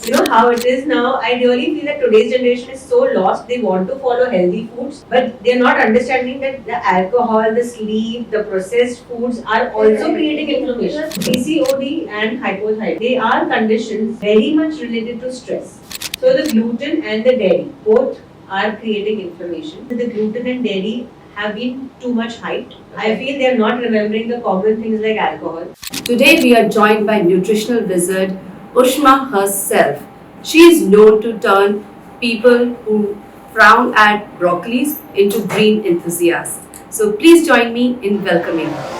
You know how it is now. I really feel that today's generation is so lost. They want to follow healthy foods, but they're not understanding that the alcohol, the sleep, the processed foods are also creating inflammation. PCOD and hypothyroid, they are conditions very much related to stress. So the gluten and the dairy both are creating inflammation. The gluten and dairy have been too much hyped. I feel they are not remembering the common things like alcohol. Today we are joined by nutritional wizard Ushma herself. She is known to turn people who frown at broccolis into green enthusiasts. So please join me in welcoming her.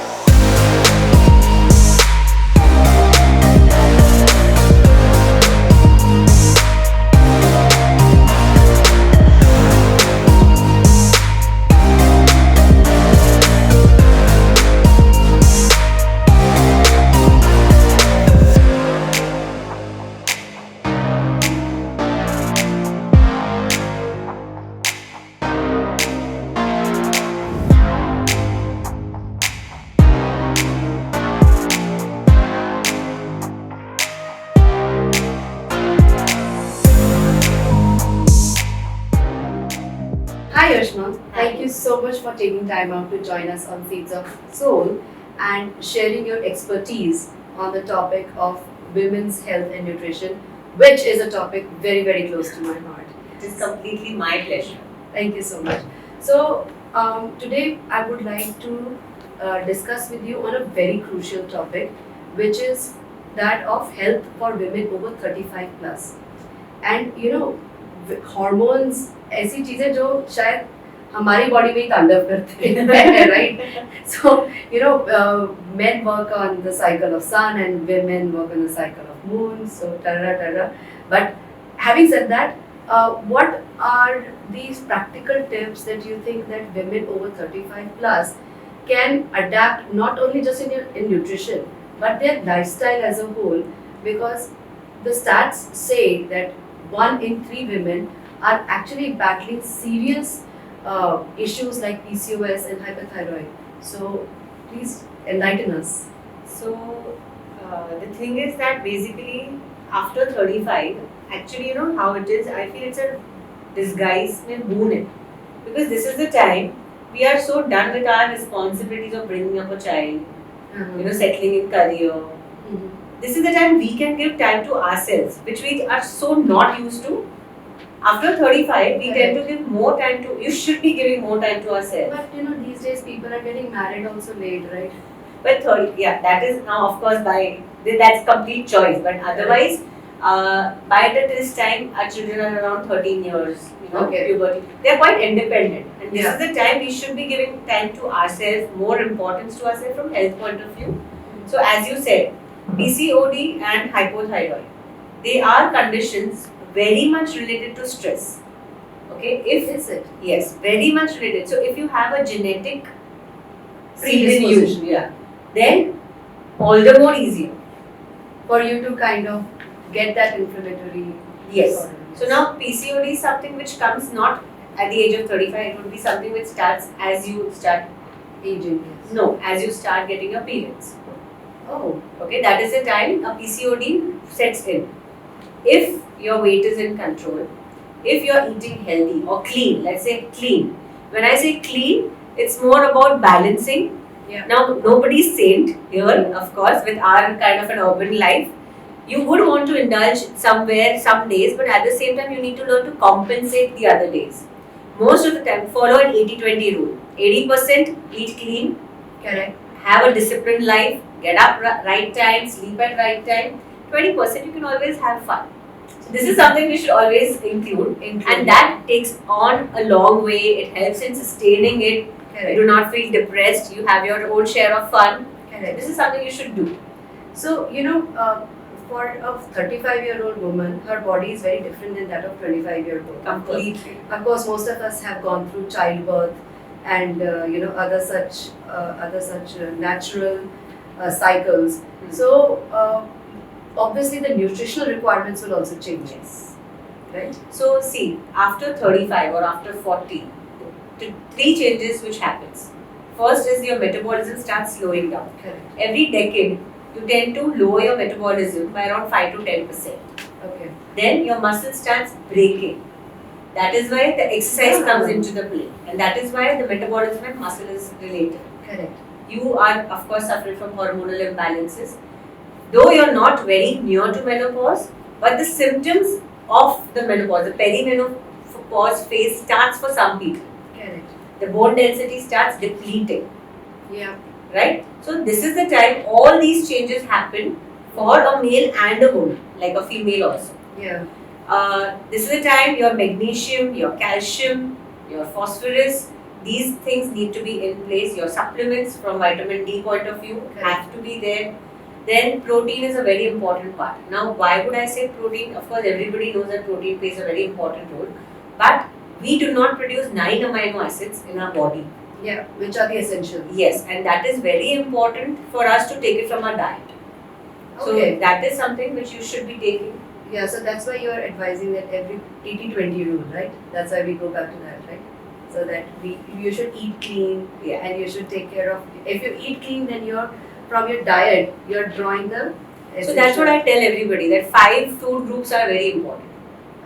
Hi Ushma, thank you so much for taking time out to join us on Seeds of Soul and sharing your expertise on the topic of women's health and nutrition, which is a topic very close to my heart. It is completely my pleasure. Thank you so much. So today I would like to discuss with you on a very crucial topic, which is that of health for women over 35 plus. And you know, hormones ऐसी चीजें जो शायद हमारी body में ही तांडव करते हैं, right? So you know, men work on the cycle of sun and women work on the cycle of moon. So tarara. But having said that, what are these practical tips that you think that women over 35 plus can adapt not only just in nutrition but their lifestyle as a whole? Because the stats say that 1 in 3 women are actually battling serious issues like PCOS and hyperthyroid. So please enlighten us. So the thing is that basically after 35, actually you know how it is. I feel it's a disguise में boon है, because this is the time we are so done with our responsibilities of bringing up a child, you know, settling in career. This is the time we can give time to ourselves, which we are so not used to. After 35, we tend to give more time to, you should be giving more time to ourselves. But you know, these days people are getting married also late, right? But 30, yeah, that is now of course that's complete choice. But otherwise, by this time, our children are around 13 years, you know, puberty. They are quite independent. And this is the time we should be giving time to ourselves, more importance to ourselves from health point of view. So as you said, PCOD and hypothyroid, they are conditions very much related to stress. Okay, Is it? Yes, very much related. So if you have a genetic predisposition, then all the more easier for you to kind of get that inflammatory. Yes. So now PCOD is something which comes not at the age of 35. It would be something which starts as you start aging. No, as you start getting your periods. Oh. Okay, that is the time a PCOD sets in. If your weight is in control, if you are eating healthy or clean, let's say clean. When I say clean, it's more about balancing. Yeah. Now, nobody's saint here, of course, with our kind of an urban life. You would want to indulge somewhere, some days, but at the same time, you need to learn to compensate the other days. Most of the time, follow an 80-20 rule. 80% eat clean, Correct. have a disciplined life, get up right time, sleep at right time. 20% you can always have fun. So this is something we should always include. And that takes on a long way. It helps in sustaining it. Correct. You do not feel depressed. You have your own share of fun. Correct. This is something you should do. So you know, for a 35-year-old woman, her body is very different than that of 25-year-old. Completely. Of course, most of us have gone through childbirth and you know other such natural cycles. So obviously the nutritional requirements will also change. Yes. Right? So see, after 35 or after 40, three changes which happens. First is your metabolism starts slowing down. Correct. Every decade, you tend to lower your metabolism by around 5 to 10%. Okay. then your muscle starts breaking. That is why the exercise comes into the play, and that is why the metabolism and muscle is related. Correct. You are, of course, suffering from hormonal imbalances, though you're not very near to menopause, but the symptoms of the menopause, the perimenopause phase starts for some people. Correct. The bone density starts depleting, Yeah. right? So this is the time all these changes happen for a male and a woman, like a female also. Yeah. This is the time your magnesium, your calcium, your phosphorus, these things need to be in place. Your supplements from vitamin D point of view have to be there. Then protein is a very important part. Now, why would I say protein? Of course, everybody knows that protein plays a very important role. But we do not produce 9 amino acids in our body. Yeah, which are the essentials. Yes, and that is very important for us to take it from our diet. Okay. So that is something which you should be taking. Yeah, so that's why you are advising that every 80-20 rule, right? That's why we go back to that, right? So that you should eat clean, Yeah. and you should take care of. If you eat clean, then from your diet you're drawing the. So that's what I tell everybody, that 5 food groups are very important.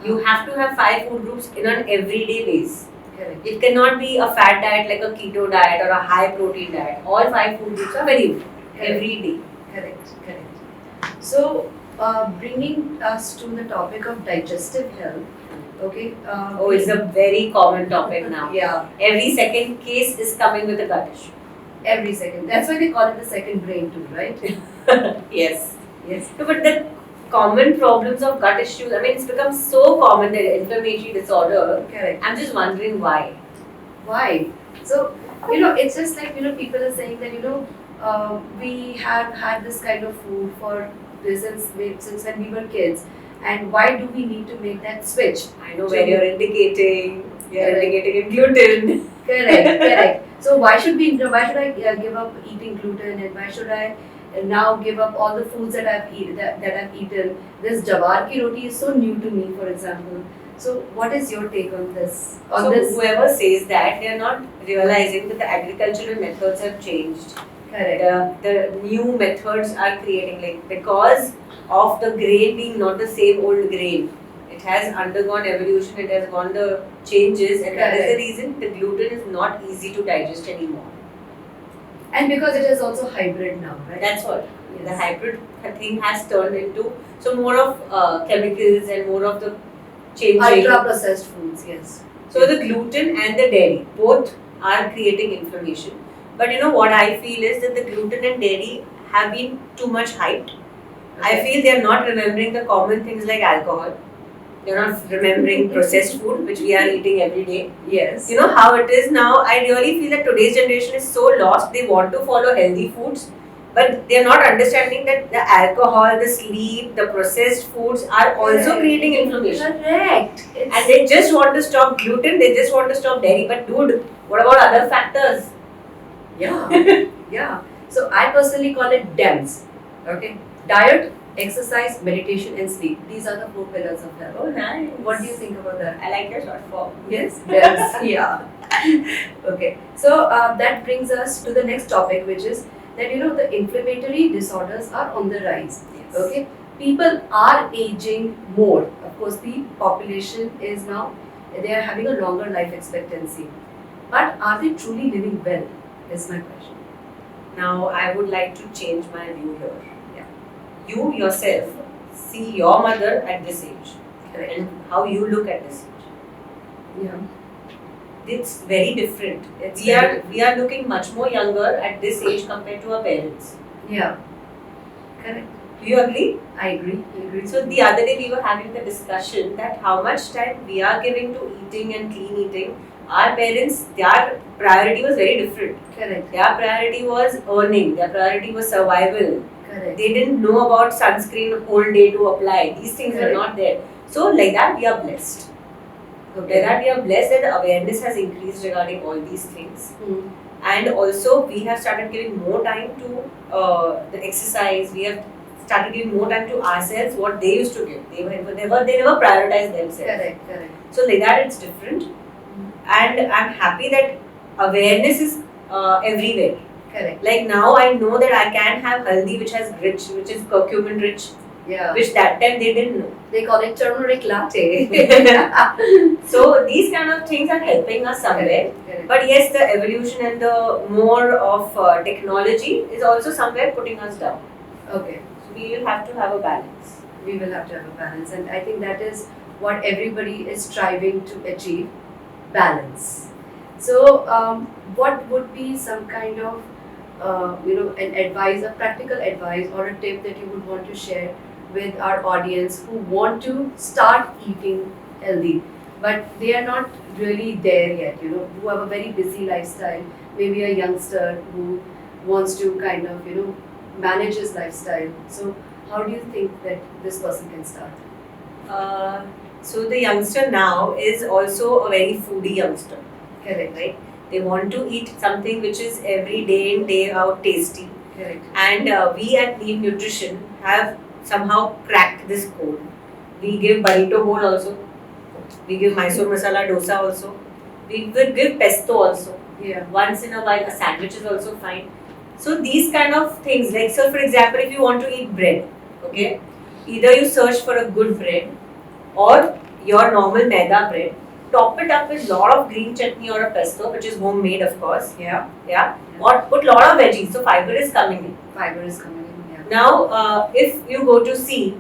You have to have 5 food groups in an everyday basis. Correct. It cannot be a fat diet like a keto diet or a high protein diet. All 5 food groups are very important every day. Correct. So, bringing us to the topic of digestive health. Okay. Oh, it's a very common topic now. Yeah. Every second case is coming with a gut issue. Every second. That's why they call it the second brain too, right? Yes. Yes. No, but the common problems of gut issues, I mean, it's become so common, the inflammatory disorder. Correct. I'm just wondering why. Why? So, it's just like, people are saying that, we have had this kind of food for this since when we were kids. And why do we need to make that switch? I know where you're indicating. You're indicating in gluten. Correct. So why should I give up eating gluten, and why should I now give up all the foods that I've eaten? This jawar ki roti is so new to me, for example. So what is your take on this? Whoever says that, they are not realizing that the agricultural methods have changed. Correct. The new methods are creating, like, because of the grain being not the same old grain. It has undergone evolution, it has gone the changes, and that is the reason the gluten is not easy to digest anymore. And because it is also hybrid now, right? That's what. Yes. The hybrid thing has turned into more of chemicals and more of the changing. Ultra processed foods, yes. So the gluten and the dairy both are creating inflammation. But what I feel is that the gluten and dairy have been too much hyped. I feel they are not remembering the common things like alcohol. They are not remembering processed food, which we are eating every day. Yes. You know how it is now. I really feel that today's generation is so lost. They want to follow healthy foods, but they are not understanding that the alcohol, the sleep, the processed foods are also creating inflammation. Correct. And they just want to stop gluten. They just want to stop dairy. But dude, what about other factors? Yeah. Yeah. So I personally call it DEMS. Okay. Diet, exercise, meditation, and sleep. These are the 4 pillars of health. Oh, nice. What do you think about that? I like your short form. Yes, DEMS. Yeah. Okay. So that brings us to the next topic, which is that the inflammatory disorders are on the rise. Yes. Okay. People are aging more. Of course, the population is now, they are having a longer life expectancy. But are they truly living well? Is my question. Now, I would like to change my view here. Yeah. You yourself see your mother at this age. Correct. And how you look at this age. Yeah. It's very different. It's We are looking much more younger at this age compared to our parents. Yeah. Correct. Do you agree? I agree. So the other day we were having the discussion that how much time we are giving to eating and clean eating. Our parents, their priority was very different. Correct. Their priority was earning. Their priority was survival. Correct. They didn't know about sunscreen whole day to apply. These things were Correct. not there. So like that we are blessed. Okay. Like that we are blessed that the awareness has increased regarding all these things. Hmm. And also we have started giving more time to the exercise. We have started giving more time to ourselves what they used to give. They never prioritized themselves. Correct. So like that it's different. And I'm happy that awareness is everywhere. Correct. Like now I know that I can have haldi which is curcumin rich. Yeah. which that time they didn't know. They call it turmeric latte. So these kind of things are helping us somewhere. Correct. But yes, the evolution and the more of technology is also somewhere putting us down. Okay. So we will have to have a balance. We will have to have a balance, and I think that is what everybody is striving to achieve, balance. So, what would be some kind of an advice, a practical advice or a tip that you would want to share with our audience who want to start eating healthy, but they are not really there yet, who have a very busy lifestyle, maybe a youngster who wants to kind of, manage his lifestyle. So, how do you think that this person can start? So the youngster now is also a very foodie youngster. Correct. Right? They want to eat something which is every day in, day out tasty. Correct. And we at Neev Nutrition have somehow cracked this code. We give burrito bowl also. We give Mysore masala dosa also. We will give pesto also. Yeah. Once in a while, a sandwich is also fine. So these kind of things, like so for example, if you want to eat bread, okay, either you search for a good bread or your normal maida bread, top it up with lot of green chutney or a pesto, which is homemade of course. Yeah. Yeah. Or put lot of veggies, so fiber is coming in. Fiber is coming in. Yeah. Now, if you go to see,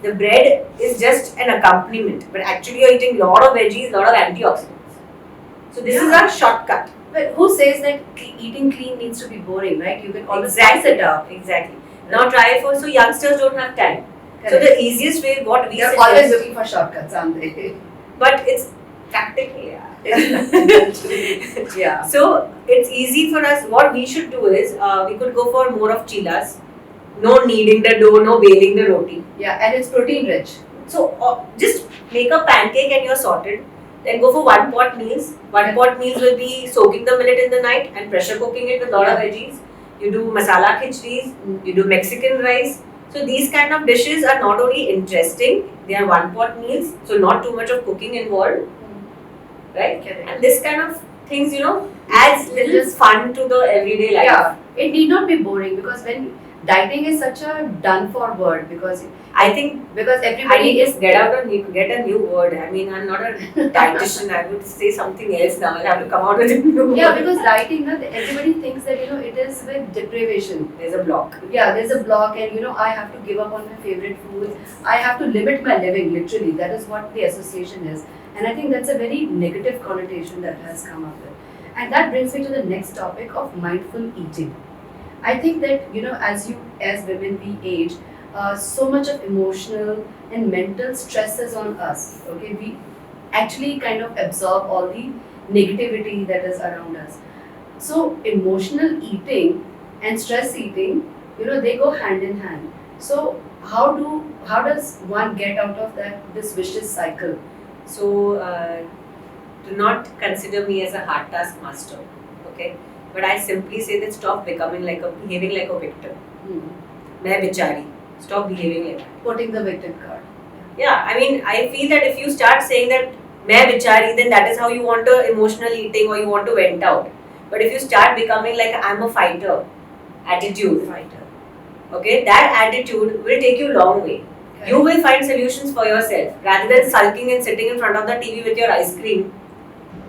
the bread is just an accompaniment, but actually you're eating lot of veggies, lot of antioxidants. So this is our shortcut. But who says that eating clean needs to be boring, right? You can always Exactly. spice it up. Exactly. Now try for, so youngsters don't have time. Correct. So the easiest way, what we They're suggest, always looking for shortcuts, aren't they? but it's practical. Yeah. So it's easy for us. What we should do is, we could go for more of chilas. No kneading the dough, no baling the roti. Yeah, and it's protein rich. So just make a pancake and you're sorted. Then go for one pot meals. One pot meals will be soaking the millet in the night and pressure cooking it with lot of veggies. You do masala khichdis, you do Mexican rice. So these kind of dishes are not only interesting, they are one pot meals. So not too much of cooking involved, right? Correct. And this kind of things, adds little fun to the everyday life. Yeah, it need not be boring because when dieting is such a done for word because everybody is get a new word. I mean, I'm not a dietitian. I would say something else now. I'll have to come out with a new word. Yeah, because dieting, everybody thinks that it is with deprivation. There's a block. Yeah, there's a block, and I have to give up on my favorite foods. I have to limit my living. Literally, that is what the association is, and I think that's a very negative connotation that has come up with. And that brings me to the next topic of mindful eating. I think that as women we age, so much of emotional and mental stress is on us. Okay, we actually kind of absorb all the negativity that is around us. So emotional eating and stress eating, they go hand in hand. So how does one get out of this vicious cycle? So do not consider me as a hard task master, okay? But I simply say that stop behaving like a victim. मैं बेचारी. Stop behaving like that. Putting the victim card. Yeah, I mean, I feel that if you start saying that मैं बेचारी, then that is how you want to emotional eating or you want to vent out. But if you start becoming like I'm a fighter attitude, okay, that attitude will take you a long way. Okay. You will find solutions for yourself rather than sulking and sitting in front of the TV with your ice cream.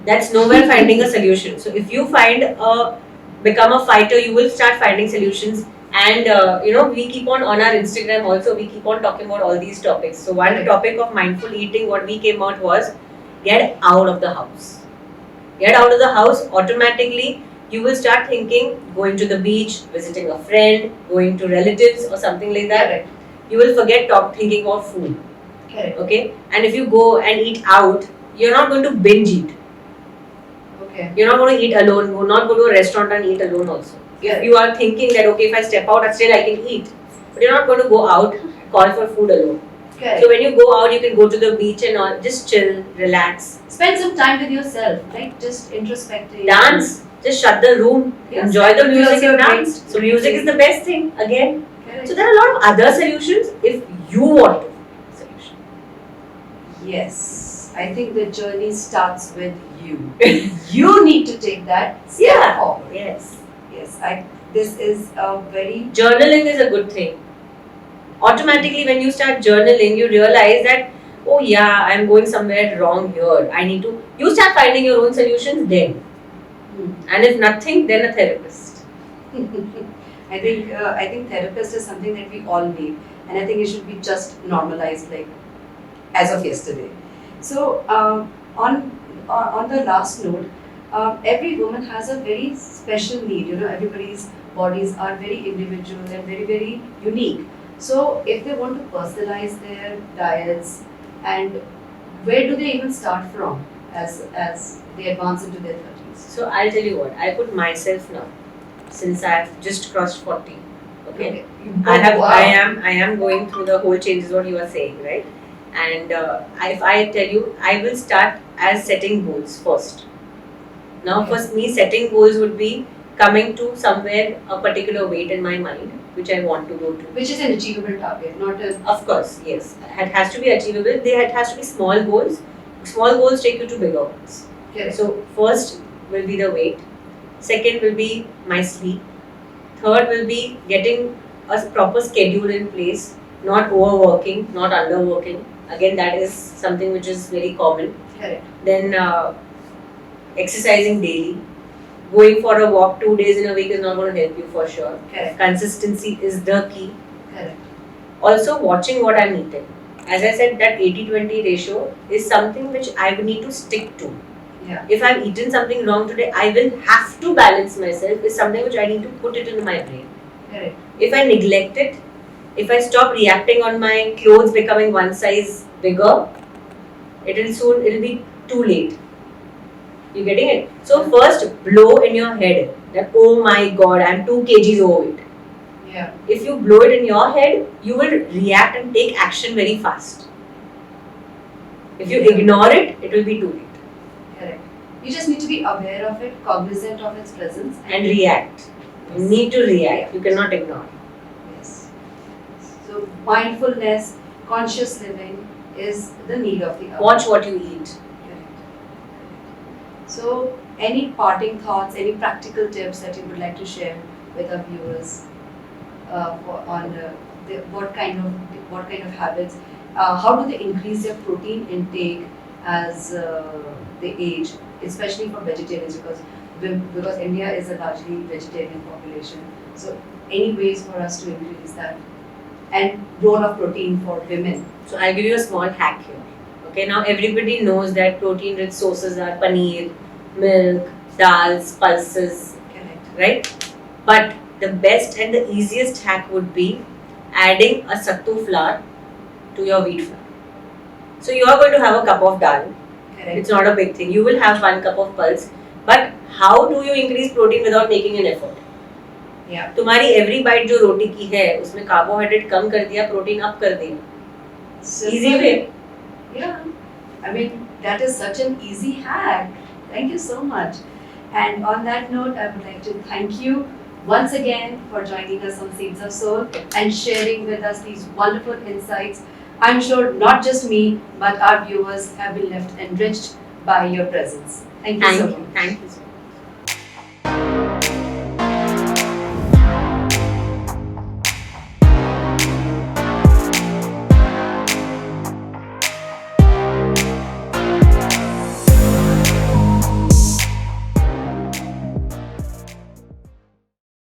That's nowhere finding a solution. So if you become a fighter, you will start finding solutions. And we keep on our Instagram also, we keep on talking about all these topics. So one topic of mindful eating, what we came out was, get out of the house. Get out of the house, automatically you will start thinking, going to the beach, visiting a friend, going to relatives or something like that. Correct. You will forget thinking of food. Correct. Okay? And if you go and eat out, you're not going to binge eat. Okay. You're not going to eat alone. You're not go to a restaurant and eat alone also. If you are thinking that, okay, if I step out, still I can eat. But you're not going to go out, call for food alone. Correct. So when you go out, you can go to the beach and all, just chill, relax. Spend some time with yourself, right? Just introspecting. Dance. Just shut the room. Yes. Enjoy the music and Great. dance. So music is the best thing, again. Correct. So there are a lot of other solutions if you want to. Solution. Yes. I think the journey starts with you. You need to take that step forward. Yes. Yes. This is a very... Journaling is a good thing. Automatically, when you start journaling, you realize that, oh yeah, I'm going somewhere wrong here. I need to. You start finding your own solutions then. And if nothing, then a therapist. I think therapist is something that we all need, and I think it should be just normalized, like as of yesterday. So on the last note, every woman has a very special need. You know, everybody's bodies are very individual and very unique. So if they want to personalize their diets, and where do they even start from as they advance into their 30s? So I'll tell you what, I put myself now, since I've just crossed 40. Okay. I am going through the whole changes what you are saying, right? And if I tell you, I will start as setting goals first. Now, for me, setting goals would be coming to somewhere a particular weight in my mind, which I want to go to. Which is an achievable target, not a... Of course, yes. It has to be achievable. It has to be small goals. Small goals take you to bigger ones. Correct. So, first will be the weight. Second will be my sleep. Third will be getting a proper schedule in place, not overworking, not underworking. Again, that is something which is very common. Correct. Then exercising daily. Going for a walk 2 days in a week is not going to help you for sure. Correct. Consistency is the key. Correct. Also, watching what I'm eating. As I said, that 80-20 ratio is something which I will need to stick to. Yeah. If I've eaten something wrong today, I will have to balance myself. It's something which I need to put it in my brain. Correct. If I neglect it, if I stop reacting on my clothes becoming one size bigger, it'll be too late. You getting it? So first blow in your head that, oh my god, I'm 2 kgs overweight. Yeah. If you blow it in your head, you will react and take action very fast. If you ignore it, it will be too late. Correct. You just need to be aware of it, cognizant of its presence, and react. You need to react. You cannot ignore. Yes. So mindfulness, conscious living is the need of the hour. Watch what you eat. So, any parting thoughts, any practical tips that you would like to share with our viewers what kind of habits? How do they increase their protein intake as they age, especially for vegetarians, because India is a largely vegetarian population. So, any ways for us to increase that, and role of protein for women? So, I'll give you a small hack here. Okay, now everybody knows that protein-rich sources are paneer, milk, dals, pulses, Correct. Right? But the best and the easiest hack would be adding a sattu flour to your wheat flour. So you are going to have a cup of dal. Correct. It's not a big thing. You will have 1 cup of pulse. But how do you increase protein without making an effort? Yeah. तुम्हारी every bite जो रोटी की है उसमें carbohydrate कम कर दिया, protein up कर दिया. Easy way. Yeah, I mean, that is such an easy hack. Thank you so much. And on that note, I would like to thank you once again for joining us on Seeds of Soul and sharing with us these wonderful insights. I'm sure not just me, but our viewers have been left enriched by your presence. Thank you so much. Thank you so much.